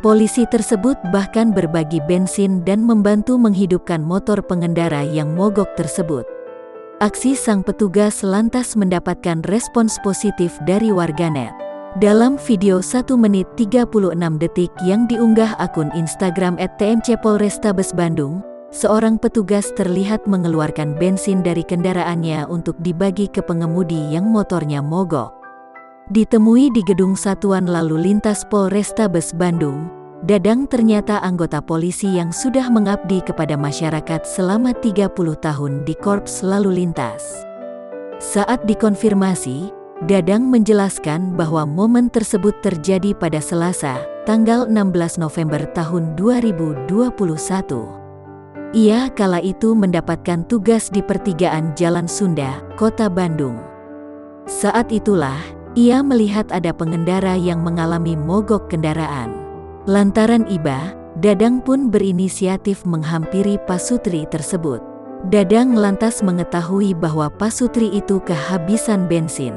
Polisi tersebut bahkan berbagi bensin dan membantu menghidupkan motor pengendara yang mogok tersebut. Aksi sang petugas lantas mendapatkan respons positif dari warganet. Dalam video 1 menit 36 detik yang diunggah akun Instagram @tmc_Polrestabes Bandung, seorang petugas terlihat mengeluarkan bensin dari kendaraannya untuk dibagi ke pengemudi yang motornya mogok. Ditemui di Gedung Satuan Lalu Lintas Polrestabes Bandung, Dadang ternyata anggota polisi yang sudah mengabdi kepada masyarakat selama 30 tahun di Korps Lalu Lintas. Saat dikonfirmasi, Dadang menjelaskan bahwa momen tersebut terjadi pada Selasa, tanggal 16 November tahun 2021. Ia kala itu mendapatkan tugas di pertigaan Jalan Sunda, Kota Bandung. Saat itulah, ia melihat ada pengendara yang mengalami mogok kendaraan. Lantaran iba, Dadang pun berinisiatif menghampiri pasutri tersebut. Dadang lantas mengetahui bahwa pasutri itu kehabisan bensin.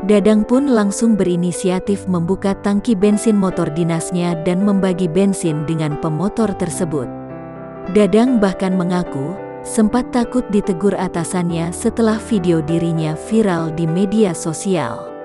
Dadang pun langsung berinisiatif membuka tangki bensin motor dinasnya dan membagi bensin dengan pemotor tersebut. Dadang bahkan mengaku sempat takut ditegur atasannya setelah video dirinya viral di media sosial.